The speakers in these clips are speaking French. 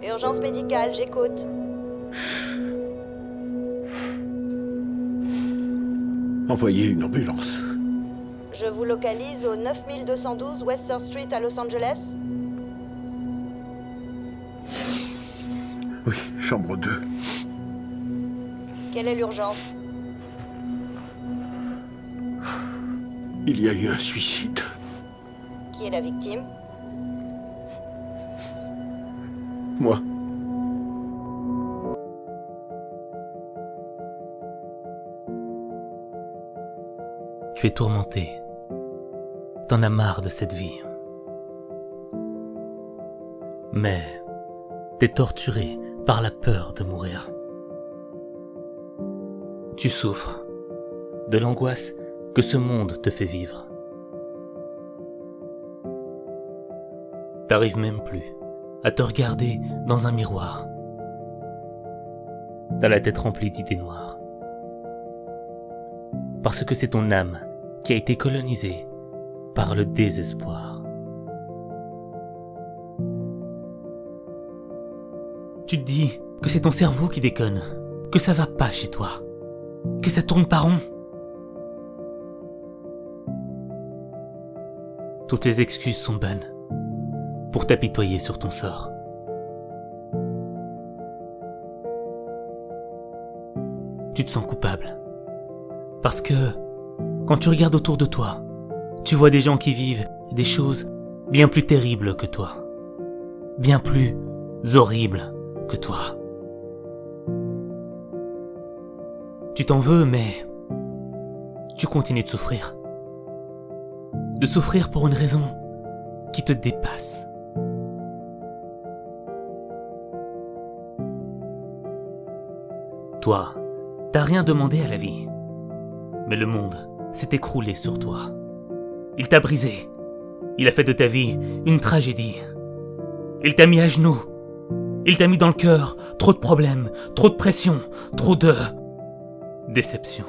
Urgence médicale, j'écoute. Envoyez une ambulance. Je vous localise au 9212 West Third Street à Los Angeles. Oui, chambre 2. Quelle est l'urgence? Il y a eu un suicide. Qui est la victime? Moi. Tu es tourmenté. T'en as marre de cette vie. Mais t'es torturé par la peur de mourir. Tu souffres de l'angoisse que ce monde te fait vivre. T'arrives même plus à te regarder dans un miroir. T'as la tête remplie d'idées noires. Parce que c'est ton âme qui a été colonisée par le désespoir. Tu te dis que c'est ton cerveau qui déconne, que ça va pas chez toi, que ça tourne pas rond. Toutes les excuses sont bonnes pour t'apitoyer sur ton sort. Tu te sens coupable. Parce que, quand tu regardes autour de toi, tu vois des gens qui vivent des choses bien plus terribles que toi. Bien plus horribles que toi. Tu t'en veux, mais tu continues de souffrir. De souffrir pour une raison qui te dépasse. Toi, t'as rien demandé à la vie. Mais le monde s'est écroulé sur toi. Il t'a brisé. Il a fait de ta vie une tragédie. Il t'a mis à genoux. Il t'a mis dans le cœur trop de problèmes, trop de pression, trop de déception.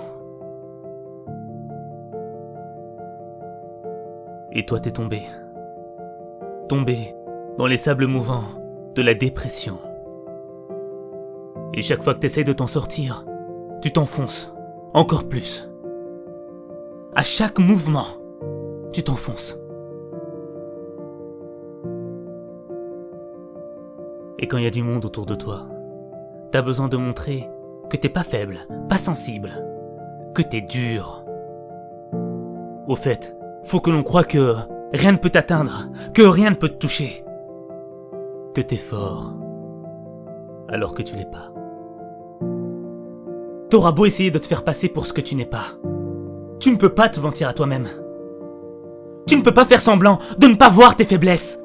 Et toi t'es tombé. Tombé dans les sables mouvants de la dépression. Et chaque fois que t'essayes de t'en sortir, tu t'enfonces encore plus. À chaque mouvement, tu t'enfonces. Et quand il y a du monde autour de toi, t'as besoin de montrer que t'es pas faible, pas sensible, que t'es dur. Au fait, faut que l'on croie que rien ne peut t'atteindre, que rien ne peut te toucher. Que t'es fort, alors que tu l'es pas. T'auras beau essayer de te faire passer pour ce que tu n'es pas. Tu ne peux pas te mentir à toi-même. Tu ne peux pas faire semblant de ne pas voir tes faiblesses.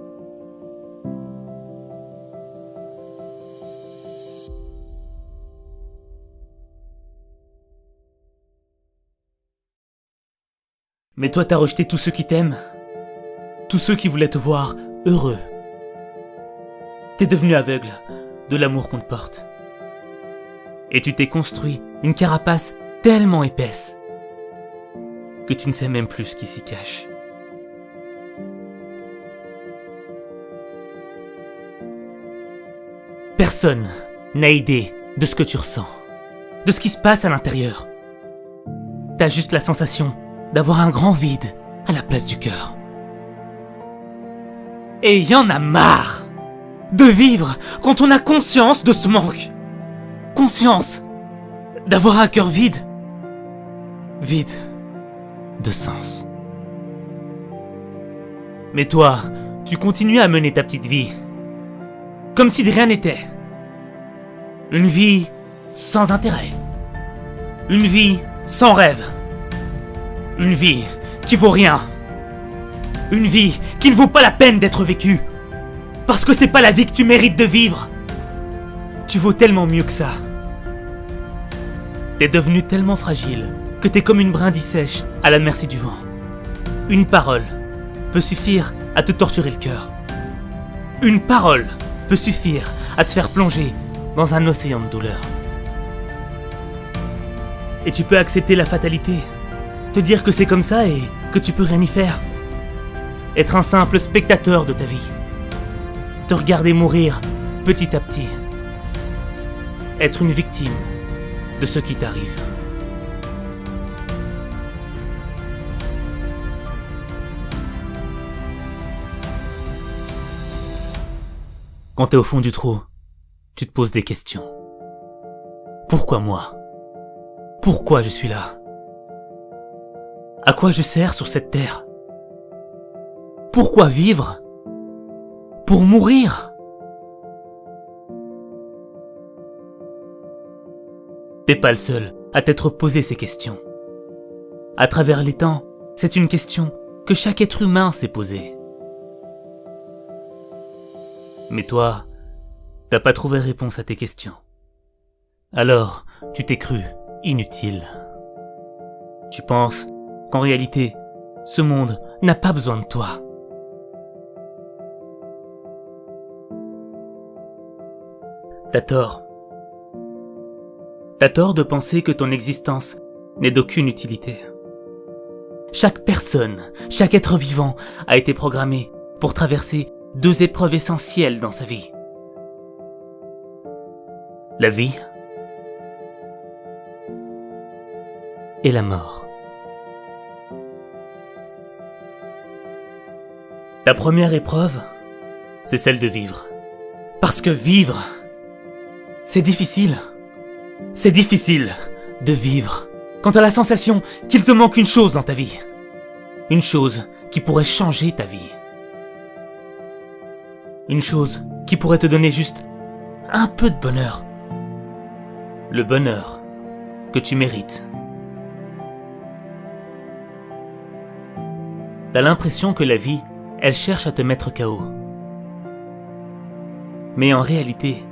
Mais toi, t'as rejeté tous ceux qui t'aiment. Tous ceux qui voulaient te voir heureux. T'es devenu aveugle de l'amour qu'on te porte. Et tu t'es construit une carapace tellement épaisse que tu ne sais même plus ce qui s'y cache. Personne n'a idée de ce que tu ressens, de ce qui se passe à l'intérieur. T'as juste la sensation d'avoir un grand vide à la place du cœur. Et y en a marre de vivre quand on a conscience de ce manque. Conscience d'avoir un cœur vide. Vide de sens. Mais toi, tu continues à mener ta petite vie. Comme si de rien n'était. Une vie sans intérêt. Une vie sans rêve. Une vie qui vaut rien. Une vie qui ne vaut pas la peine d'être vécue. Parce que c'est pas la vie que tu mérites de vivre. Tu vaux tellement mieux que ça. T'es devenu tellement fragile que t'es comme une brindille sèche à la merci du vent. Une parole peut suffire à te torturer le cœur. Une parole peut suffire à te faire plonger dans un océan de douleur. Et tu peux accepter la fatalité, te dire que c'est comme ça et que tu peux rien y faire. Être un simple spectateur de ta vie. Te regarder mourir petit à petit, être une victime de ce qui t'arrive. Quand t'es au fond du trou, tu te poses des questions. Pourquoi moi? Pourquoi je suis là? À quoi je sers sur cette terre? Pourquoi vivre? Pour mourir? T'es pas le seul à t'être posé ces questions. À travers les temps, c'est une question que chaque être humain s'est posée. Mais toi, t'as pas trouvé réponse à tes questions. Alors, tu t'es cru inutile. Tu penses qu'en réalité, ce monde n'a pas besoin de toi. T'as tort. T'as tort de penser que ton existence n'est d'aucune utilité. Chaque personne, chaque être vivant a été programmé pour traverser 2 épreuves essentielles dans sa vie. La vie et la mort. Ta première épreuve, c'est celle de vivre. Parce que vivre, c'est difficile. C'est difficile de vivre quand t'as la sensation qu'il te manque une chose dans ta vie. Une chose qui pourrait changer ta vie. Une chose qui pourrait te donner juste un peu de bonheur. Le bonheur que tu mérites. T'as l'impression que la vie, elle cherche à te mettre KO. Mais en réalité,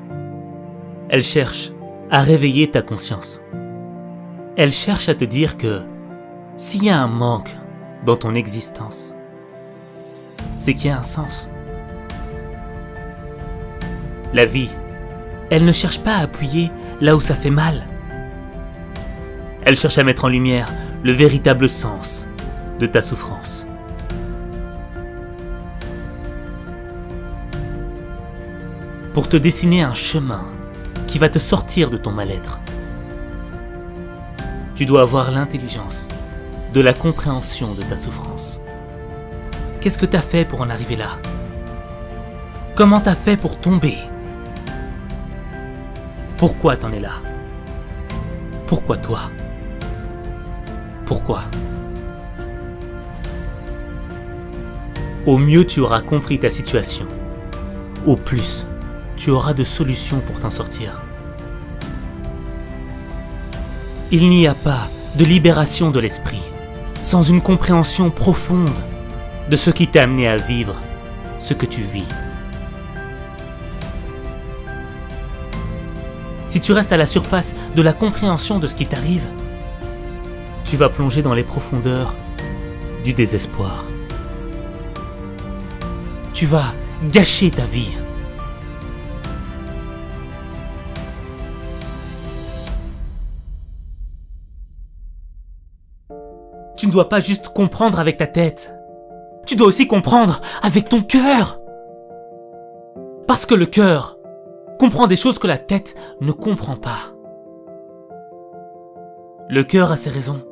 elle cherche à réveiller ta conscience. Elle cherche à te dire que s'il y a un manque dans ton existence, c'est qu'il y a un sens. La vie, elle ne cherche pas à appuyer là où ça fait mal. Elle cherche à mettre en lumière le véritable sens de ta souffrance. Pour te dessiner un chemin qui va te sortir de ton mal-être. Tu dois avoir l'intelligence de la compréhension de ta souffrance. Qu'est-ce que t'as fait pour en arriver là? Comment t'as fait pour tomber? Pourquoi t'en es là? Pourquoi toi? Pourquoi? Au mieux tu auras compris ta situation. Au plus, tu auras de solutions pour t'en sortir. Il n'y a pas de libération de l'esprit sans une compréhension profonde de ce qui t'a amené à vivre ce que tu vis. Si tu restes à la surface de la compréhension de ce qui t'arrive, tu vas plonger dans les profondeurs du désespoir. Tu vas gâcher ta vie. Tu ne dois pas juste comprendre avec ta tête. Tu dois aussi comprendre avec ton cœur. Parce que le cœur comprend des choses que la tête ne comprend pas. Le cœur a ses raisons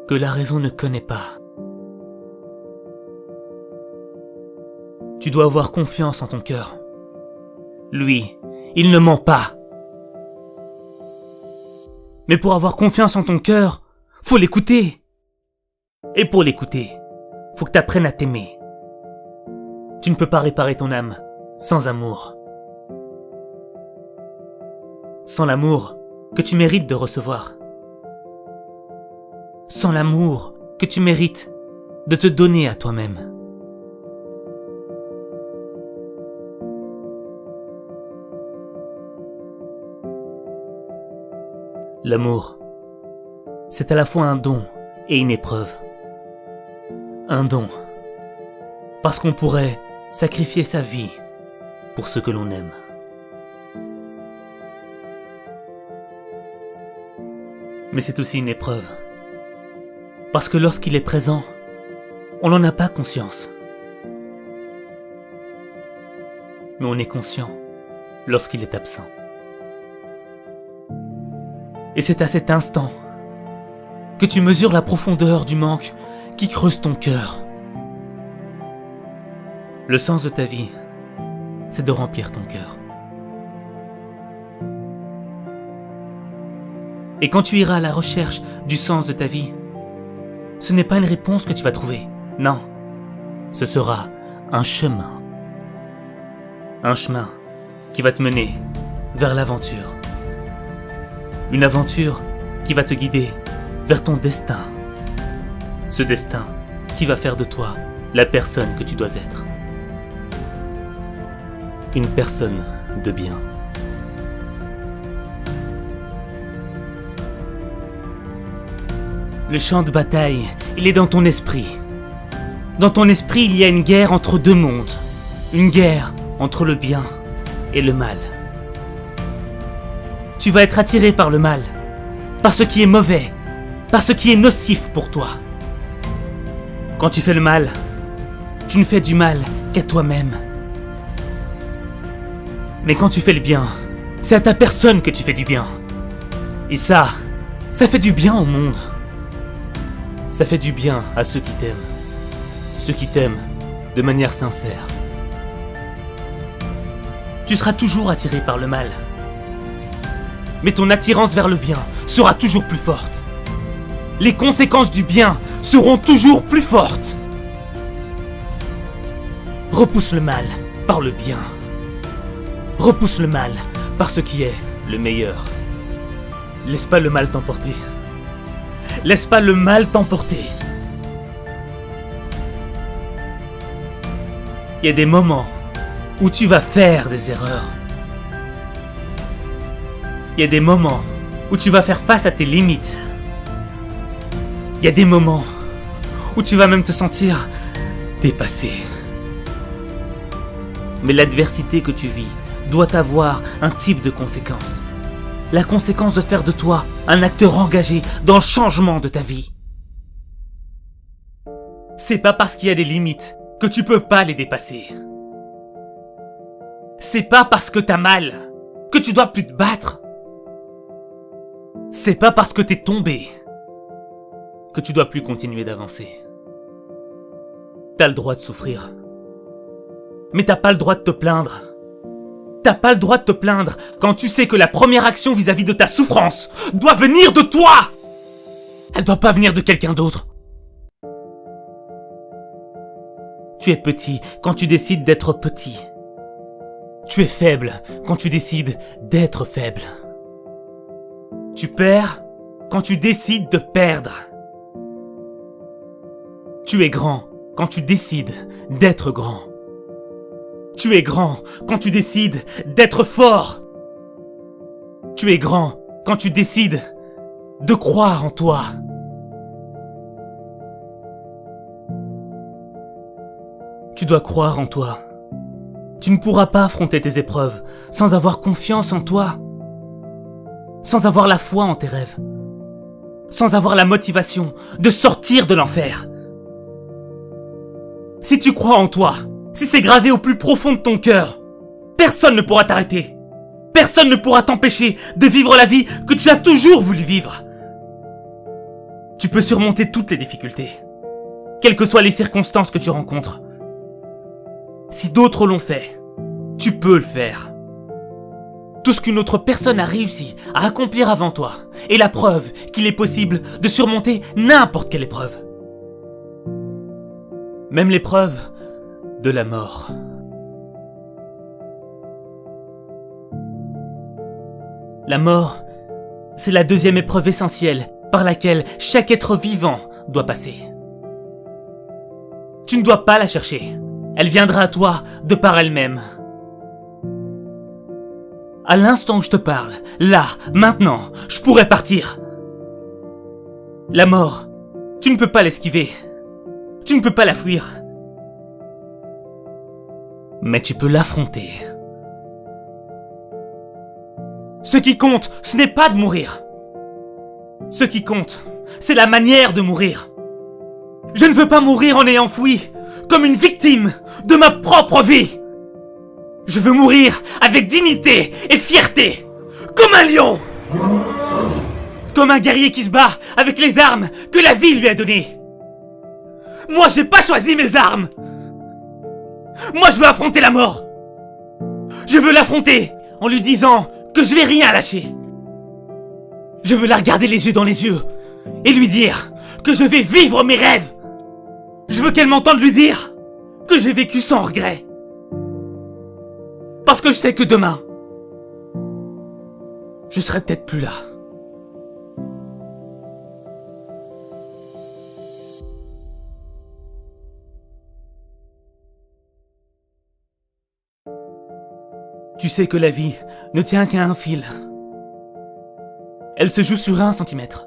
que la raison ne connaît pas. Tu dois avoir confiance en ton cœur. Lui, il ne ment pas. Mais pour avoir confiance en ton cœur, faut l'écouter. Et pour l'écouter, faut que tu apprennes à t'aimer. Tu ne peux pas réparer ton âme sans amour. Sans l'amour que tu mérites de recevoir. Sans l'amour que tu mérites de te donner à toi-même. L'amour, c'est à la fois un don et une épreuve. Un don, parce qu'on pourrait sacrifier sa vie pour ce que l'on aime. Mais c'est aussi une épreuve, parce que lorsqu'il est présent, on n'en a pas conscience. Mais on est conscient lorsqu'il est absent. Et c'est à cet instant que tu mesures la profondeur du manque qui creuse ton cœur. Le sens de ta vie, c'est de remplir ton cœur. Et quand tu iras à la recherche du sens de ta vie, ce n'est pas une réponse que tu vas trouver. Non, ce sera un chemin. Un chemin qui va te mener vers l'aventure. Une aventure qui va te guider vers ton destin. Ce destin qui va faire de toi la personne que tu dois être. Une personne de bien. Le champ de bataille, il est dans ton esprit. Dans ton esprit, il y a une guerre entre deux mondes. Une guerre entre le bien et le mal. Tu vas être attiré par le mal, par ce qui est mauvais, par ce qui est nocif pour toi. Quand tu fais le mal, tu ne fais du mal qu'à toi-même. Mais quand tu fais le bien, c'est à ta personne que tu fais du bien. Et ça fait du bien au monde. Ça fait du bien à ceux qui t'aiment. Ceux qui t'aiment de manière sincère. Tu seras toujours attiré par le mal. Mais ton attirance vers le bien sera toujours plus forte. Les conséquences du bien seront toujours plus fortes. Repousse le mal par le bien. Repousse le mal par ce qui est le meilleur. Laisse pas le mal t'emporter. Laisse pas le mal t'emporter. Il y a des moments où tu vas faire des erreurs. Il y a des moments où tu vas faire face à tes limites. Il y a des moments où tu vas même te sentir dépassé. Mais l'adversité que tu vis doit avoir un type de conséquence. La conséquence de faire de toi un acteur engagé dans le changement de ta vie. C'est pas parce qu'il y a des limites que tu peux pas les dépasser. C'est pas parce que t'as mal que tu dois plus te battre. C'est pas parce que t'es tombé que tu dois plus continuer d'avancer. T'as le droit de souffrir. Mais t'as pas le droit de te plaindre. T'as pas le droit de te plaindre quand tu sais que la première action vis-à-vis de ta souffrance doit venir de toi. Elle doit pas venir de quelqu'un d'autre. Tu es petit quand tu décides d'être petit. Tu es faible quand tu décides d'être faible. Tu perds quand tu décides de perdre. Tu es grand quand tu décides d'être grand. Tu es grand quand tu décides d'être fort. Tu es grand quand tu décides de croire en toi. Tu dois croire en toi. Tu ne pourras pas affronter tes épreuves sans avoir confiance en toi. Sans avoir la foi en tes rêves. Sans avoir la motivation de sortir de l'enfer. Si tu crois en toi, si c'est gravé au plus profond de ton cœur, personne ne pourra t'arrêter. Personne ne pourra t'empêcher de vivre la vie que tu as toujours voulu vivre. Tu peux surmonter toutes les difficultés, quelles que soient les circonstances que tu rencontres. Si d'autres l'ont fait, tu peux le faire. Tout ce qu'une autre personne a réussi à accomplir avant toi est la preuve qu'il est possible de surmonter n'importe quelle épreuve. Même l'épreuve de la mort. La mort, c'est la deuxième épreuve essentielle par laquelle chaque être vivant doit passer. Tu ne dois pas la chercher. Elle viendra à toi de par elle-même. À l'instant où je te parle, là, maintenant, je pourrais partir. La mort, tu ne peux pas l'esquiver. Tu ne peux pas la fuir. Mais tu peux l'affronter. Ce qui compte, ce n'est pas de mourir. Ce qui compte, c'est la manière de mourir. Je ne veux pas mourir en ayant fui, comme une victime de ma propre vie. Je veux mourir avec dignité et fierté, comme un lion. Comme un guerrier qui se bat avec les armes que la vie lui a données. Moi, j'ai pas choisi mes armes. Moi, je veux affronter la mort. Je veux l'affronter en lui disant que je vais rien lâcher. Je veux la regarder les yeux dans les yeux et lui dire que je vais vivre mes rêves. Je veux qu'elle m'entende lui dire que j'ai vécu sans regret. Parce que je sais que demain, je serai peut-être plus là. Tu sais que la vie ne tient qu'à un fil. Elle se joue sur 1 centimètre.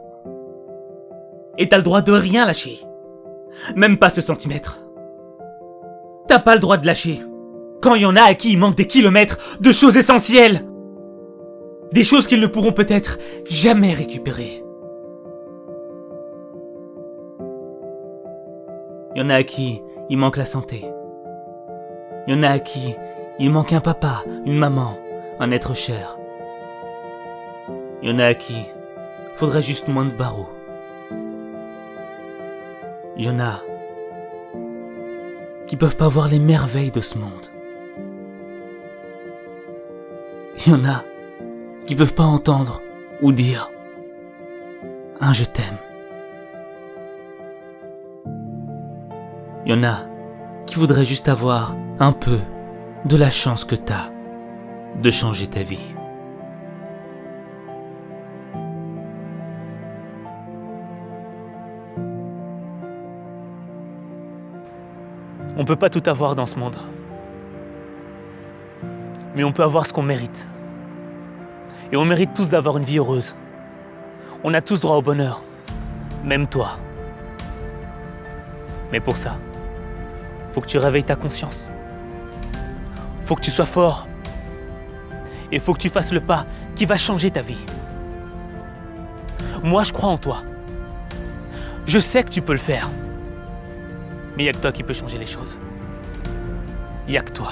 Et t'as le droit de rien lâcher. Même pas ce centimètre. T'as pas le droit de lâcher. Quand il y en a à qui il manque des kilomètres de choses essentielles. Des choses qu'ils ne pourront peut-être jamais récupérer. Il y en a à qui il manque la santé. Il y en a à qui il manque un papa, une maman, un être cher. Il y en a à qui faudrait juste moins de barreaux. Il y en a qui peuvent pas voir les merveilles de ce monde. Il y en a qui peuvent pas entendre ou dire un je t'aime. Il y en a qui voudraient juste avoir un peu de la chance que t'as de changer ta vie. On peut pas tout avoir dans ce monde. Mais on peut avoir ce qu'on mérite. Et on mérite tous d'avoir une vie heureuse. On a tous droit au bonheur. Même toi. Mais pour ça, faut que tu réveilles ta conscience. Faut que tu sois fort. Et faut que tu fasses le pas qui va changer ta vie. Moi, je crois en toi. Je sais que tu peux le faire. Mais il n'y a que toi qui peux changer les choses. Il n'y a que toi.